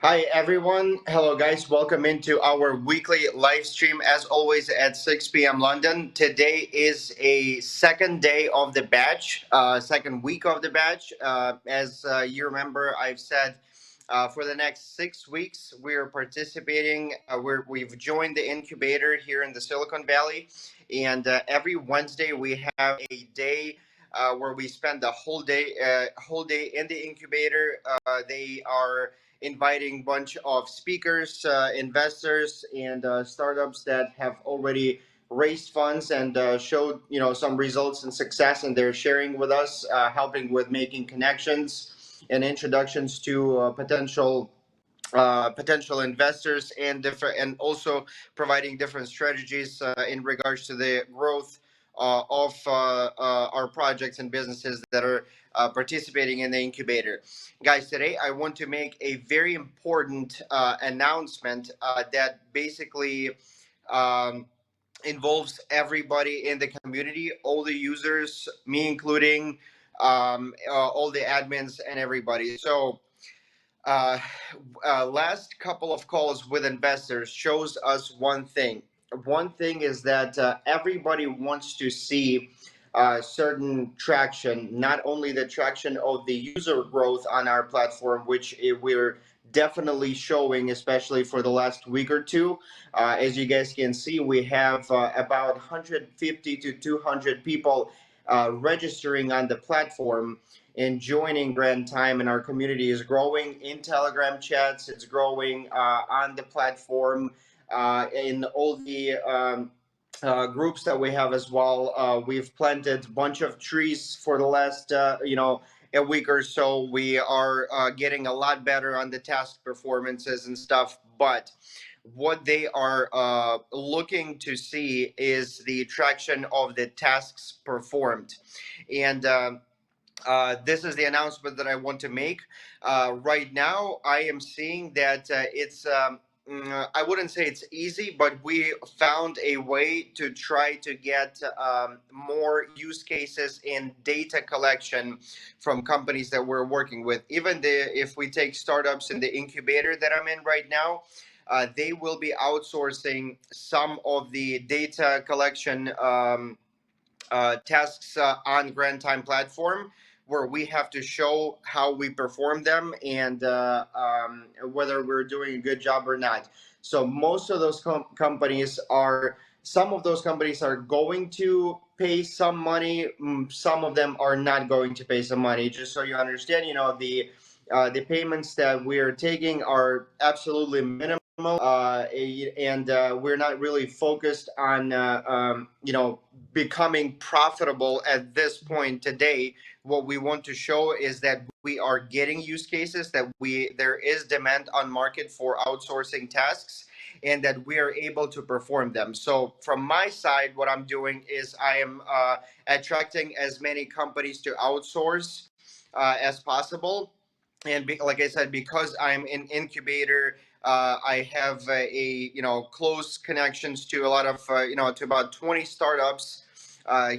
Hi everyone. Hello guys. Welcome into our weekly live stream as always at 6 p.m. London. Today is a second day of the batch, second week of the batch. As you remember, I've said for the next 6 weeks we're participating. We've joined the incubator here in the Silicon Valley, and every Wednesday we have a day where we spend the whole day in the incubator. They are inviting bunch of speakers, investors, and startups that have already raised funds and showed some results and success, and they're sharing with us, helping with making connections and introductions to potential investors and different, and also providing different strategies in regards to the growth of our projects and businesses that are participating in the incubator. Guys, today I want to make a very important announcement that basically um, involves everybody in the community, all the users, me including, all the admins and everybody. So uh, last couple of calls with investors shows us one thing. One thing is that everybody wants to see certain traction, not only the traction of the user growth on our platform, which we're definitely showing, especially for the last week or two. As you guys can see, we have about 150 to 200 people registering on the platform and joining Grand Time, and our community is growing in Telegram chats. It's growing on the platform, in all the groups that we have as well. We've planted a bunch of trees for the last a week or so. We are getting a lot better on the task performances and stuff, but what they are looking to see is the traction of the tasks performed. And this is the announcement that I want to make. Right now, I am seeing that I wouldn't say it's easy, but we found a way to try to get more use cases in data collection from companies that we're working with. If we take startups in the incubator that I'm in right now, they will be outsourcing some of the data collection tasks on Grand Time platform, where we have to show how we perform them and whether we're doing a good job or not. So most of those companies are. Some of those companies are going to pay some money. Some of them are not going to pay some money. Just so you understand, the payments that we are taking are absolutely minimal, and we're not really focused on becoming profitable at this point today. What we want to show is that we are getting use cases, that we there is demand on market for outsourcing tasks, and that we are able to perform them. So from my side, what I'm doing is I am attracting as many companies to outsource as possible. And like I said, because I'm in incubator, I have close connections to a lot of to about 20 startups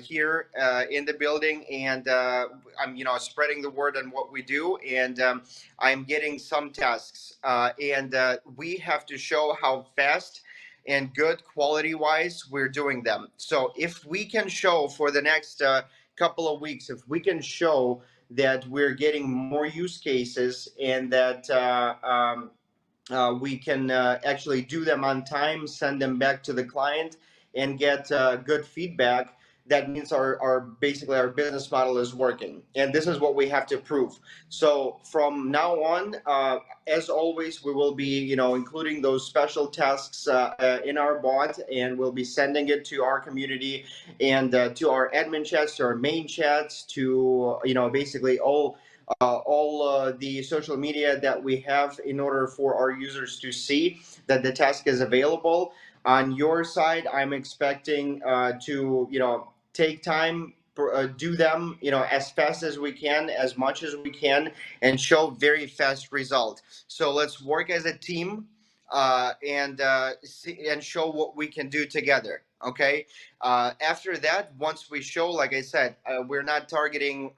here in the building, and I'm spreading the word on what we do, and I'm getting some tasks, and we have to show how fast and good quality wise we're doing them. So if we can show for the next couple of weeks, if we can show that we're getting more use cases, and that we can actually do them on time, send them back to the client, and get good feedback. That means our basically our business model is working, and this is what we have to prove. So from now on, as always, we will be including those special tasks in our bot, and we'll be sending it to our community and to our admin chats, to our main chats, to basically all the social media that we have, in order for our users to see that the task is available. On your side, I'm expecting to take time, do them as fast as we can, as much as we can, and show very fast result. So let's work as a team, and show what we can do together. Okay. After that, once we show, like I said, we're not targeting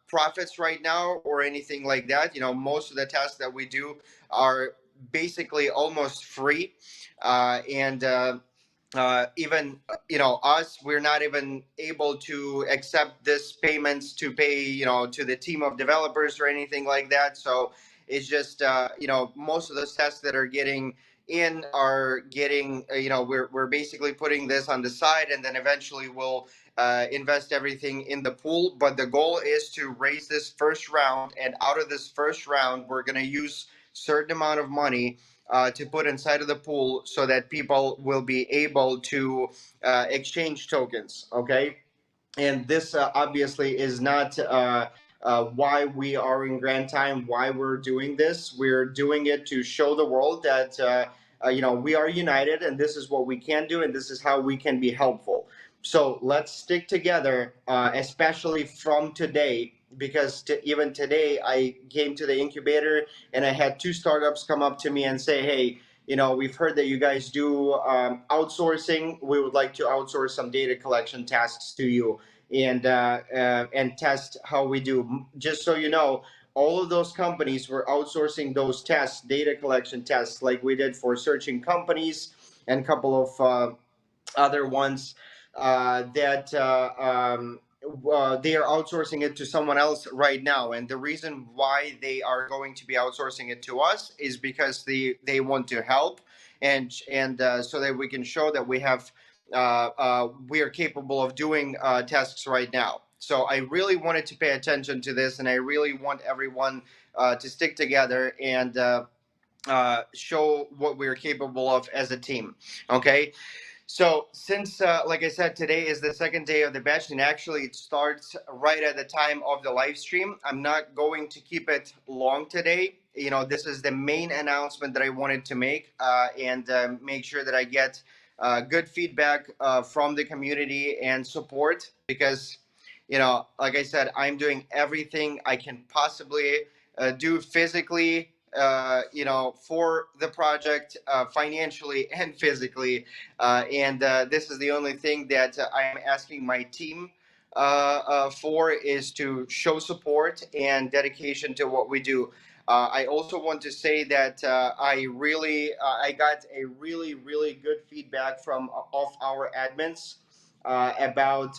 profits right now or anything like that. Most of the tasks that we do are basically almost free, and even us, we're not even able to accept this payments to pay to the team of developers or anything like that. So it's just most of those tests that are getting in are getting we're basically putting this on the side, and then eventually we'll invest everything in the pool. But the goal is to raise this first round, and out of this first round we're going to use certain amount of money to put inside of the pool so that people will be able to exchange tokens. Okay, and this obviously is not why we are in Grand Time, why we're doing this. We're doing it to show the world that we are united, and this is what we can do, and this is how we can be helpful. So let's stick together, especially from today, because even today I came to the incubator and I had two startups come up to me and say, "Hey, we've heard that you guys do outsourcing. We would like to outsource some data collection tasks to you and test how we do." Just so you know, all of those companies were outsourcing those tests, data collection tests, like we did for searching companies and a couple of other ones that they are outsourcing it to someone else right now. And the reason why they are going to be outsourcing it to us is because they want to help, and so that we can show that we are capable of doing tasks right now. So I really wanted to pay attention to this, and I really want everyone to stick together and show what we're capable of as a team. Okay, so since, like I said, today is the second day of the batch, and actually it starts right at the time of the live stream. I'm not going to keep it long today. This is the main announcement that I wanted to make, and make sure that I get good feedback from the community and support, because, like I said, I'm doing everything I can possibly do physically, for the project, financially and physically, and this is the only thing that I am asking my team for, is to show support and dedication to what we do. I also want to say that I got a really good feedback from of our admins about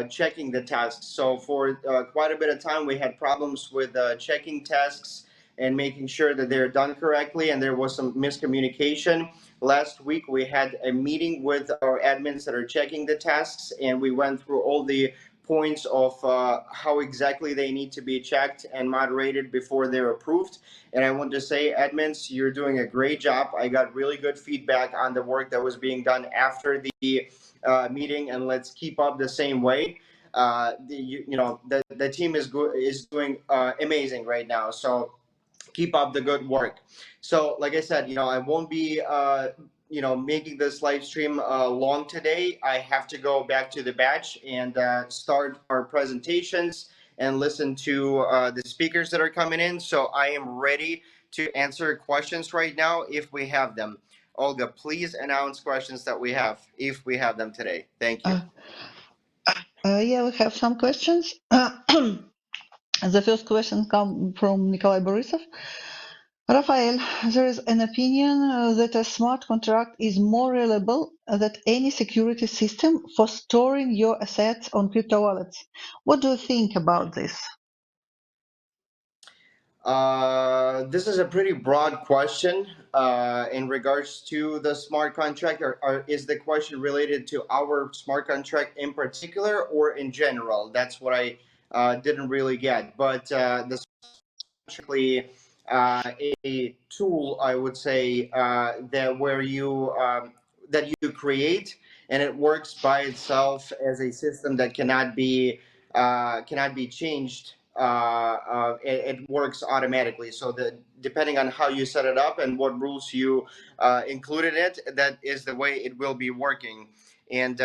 checking the tasks. So for quite a bit of time, we had problems with checking tasks and making sure that they're done correctly, and there was some miscommunication. Last week, we had a meeting with our admins that are checking the tasks, and we went through all the points of how exactly they need to be checked and moderated before they're approved. And I want to say, admins, you're doing a great job. I got really good feedback on the work that was being done after the meeting, and let's keep up the same way. The team is doing amazing right now. So keep up the good work. So, like I said, I won't be making this live stream long today. I have to go back to the batch and start our presentations and listen to the speakers that are coming in. So I am ready to answer questions right now if we have them. Olga, please announce questions that we have, if we have them today. Thank you. Uh, yeah, we have some questions. The first question comes from Nikolai Borisov. Rafael, there is an opinion that a smart contract is more reliable than any security system for storing your assets on crypto wallets. What do you think about this? This is a pretty broad question in regards to the smart contract, or is the question related to our smart contract in particular or in general? That's what I didn't really get. But the actually a tool, I would say, that you create, and it works by itself as a system that cannot be changed. It works automatically. So depending on how you set it up and what rules you include in it, that is the way it will be working. And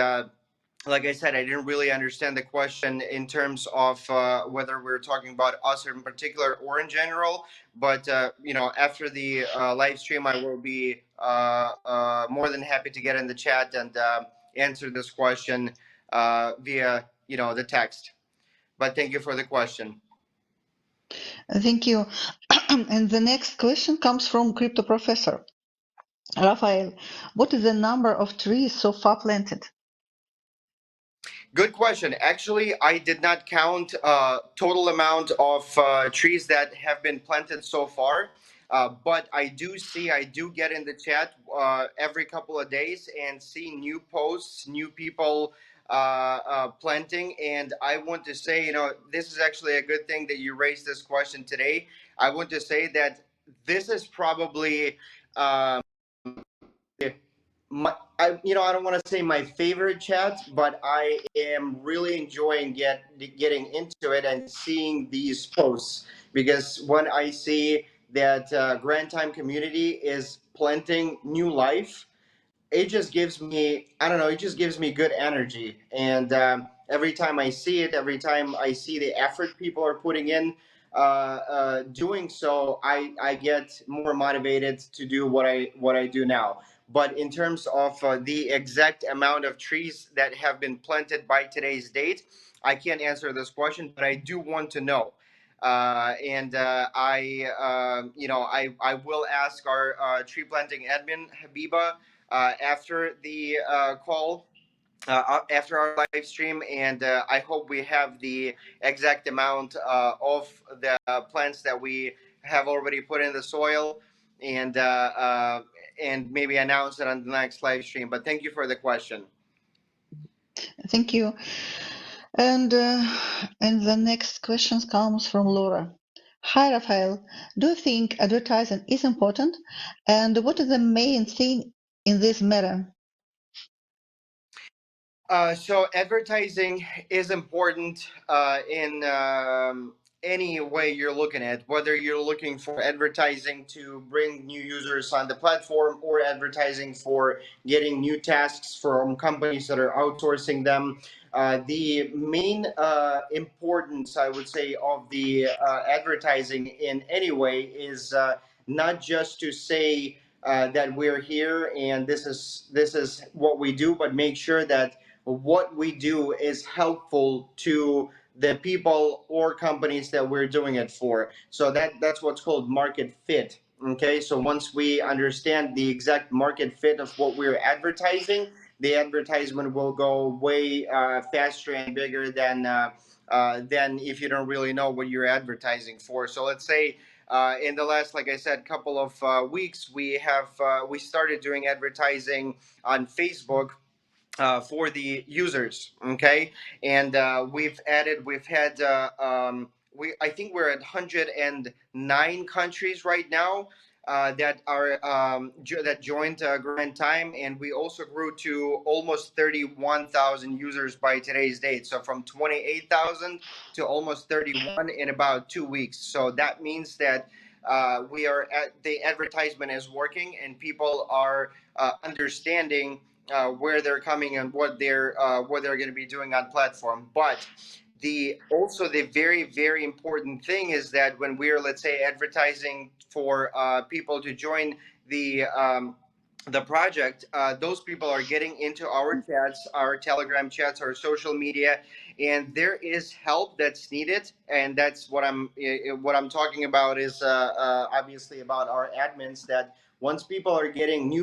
like I said, I didn't really understand the question in terms of whether we're talking about us in particular or in general. But after the live stream, I will be more than happy to get in the chat and answer this question via the text. But thank you for the question. Thank you. And the next question comes from Crypto Professor. Rafael, what is the number of trees so far planted? Good question. Actually, I did not count total amount of trees that have been planted so far, but I do get in the chat every couple of days and see new posts, new people planting. And I want to say, this is actually a good thing that you raised this question today. I want to say that this is probably. I don't want to say my favorite chat, but I am really enjoying getting into it and seeing these posts, because when I see that Grand Time community is planting new life, it just gives me, I don't know, it just gives me good energy. And every time I see it, every time I see the effort people are putting in doing so, I get more motivated to do what I do now. But in terms of the exact amount of trees that have been planted by today's date, I can't answer this question, but I do want to know. And I will ask our tree planting admin Habiba after the call, after our live stream, and I hope we have the exact amount of the plants that we have already put in the soil, and maybe announce it on the next live stream. But thank you for the question. Thank you. And the next question comes from Laura. Hi, Rafael. Do you think advertising is important? And what is the main thing in this matter? So advertising is important in any way you're looking at, whether you're looking for advertising to bring new users on the platform, or advertising for getting new tasks from companies that are outsourcing them. The main importance, I would say, of the advertising in any way is not just to say that we're here and this is what we do, but make sure that what we do is helpful to the people or companies that we're doing it for. So that's what's called market fit. Okay, so once we understand the exact market fit of what we're advertising, the advertisement will go way faster and bigger than if you don't really know what you're advertising for. So let's say in the last, like I said, couple of weeks, we started doing advertising on Facebook for the users. Okay, and we've had I think we're at 109 countries right now that joined Grand Time, and we also grew to almost 31,000 users by today's date. So from 28,000 to almost 31 in about 2 weeks. So that means that the advertisement is working, and people are understanding where they're coming and what they're going to be doing on platform. But the very very important thing is that when we're, let's say, advertising for people to join the project, those people are getting into our chats, our Telegram chats, our social media, and there is help that's needed. And that's what I'm talking about is obviously about our admins, that once new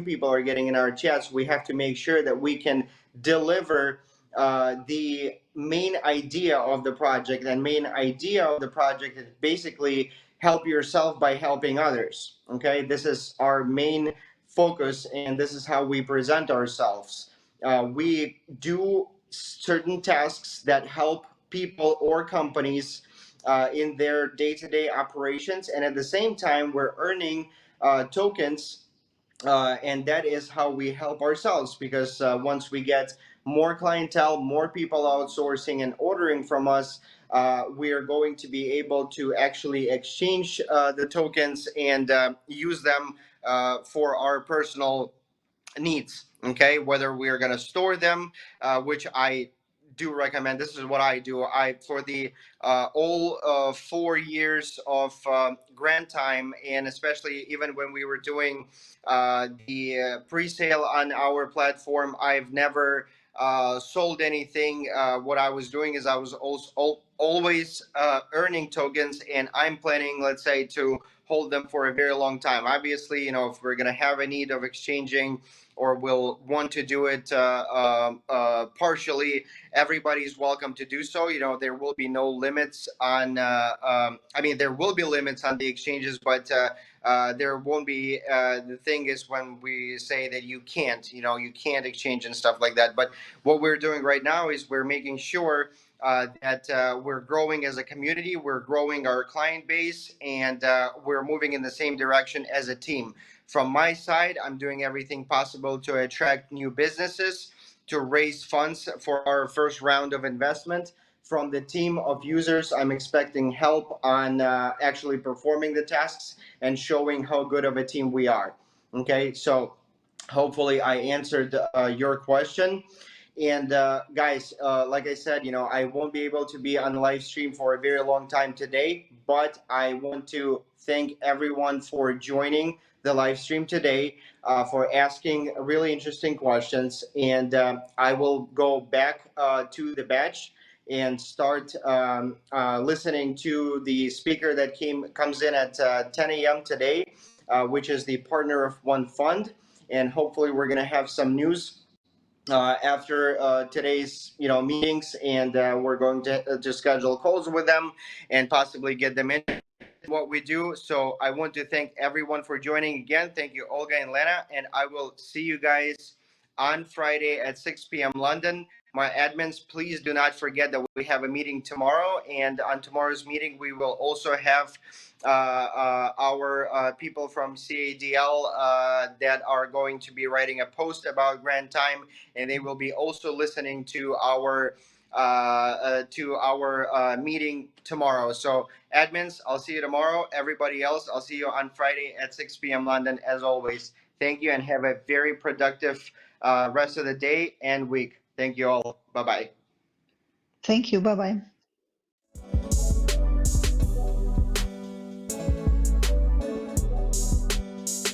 people are getting in our chats, we have to make sure that we can deliver the main idea of the project. And main idea of the project is basically help yourself by helping others. Okay, this is our main focus, and this is how we present ourselves. We do certain tasks that help people or companies in their day-to-day operations, and at the same time we're earning tokens, and that is how we help ourselves, because once we get more clientele, more people outsourcing and ordering from us, we are going to be able to actually exchange the tokens and use them for our personal needs. Okay, whether we are going to store them, which I do recommend. This is what I do. I for the all 4 years of Grand Time, and especially even when we were doing the pre-sale on our platform, I've never sold anything. What I was doing is I was also always earning tokens, and I'm planning, let's say, to hold them for a very long time. Obviously, if we're gonna have a need of exchanging or will want to do it partially, everybody's welcome to do so. There will be no limits on. I mean, there will be limits on the exchanges, but there won't be. The thing is, when we say that you can't, you can't exchange and stuff like that. But what we're doing right now is we're making sure that we're growing as a community, we're growing our client base, and we're moving in the same direction as a team. From my side, I'm doing everything possible to attract new businesses, to raise funds for our first round of investment. From the team of users, I'm expecting help on actually performing the tasks and showing how good of a team we are. Okay, so hopefully I answered your question. And guys, like I said, I won't be able to be on the live stream for a very long time today, but I want to thank everyone for joining the live stream today, for asking really interesting questions. And I will go back to the batch and start listening to the speaker that comes in at 10 a.m. today, which is the partner of One Fund. And hopefully we're going to have some news after today's meetings, and we're going to schedule calls with them and possibly get them in what we do. So I want to thank everyone for joining again. Thank you, Olga and Lena, and I will see you guys on Friday at 6 p.m. London. My admins, please do not forget that we have a meeting tomorrow, and on tomorrow's meeting we will also have our people from CADL that are going to be writing a post about Grand Time, and they will be also listening to our meeting tomorrow. So admins, I'll see you tomorrow. Everybody else, I'll see you on Friday at 6 p.m. London. As always, thank you and have a very productive rest of the day and week. Thank you all. Bye bye. Thank you. Bye bye.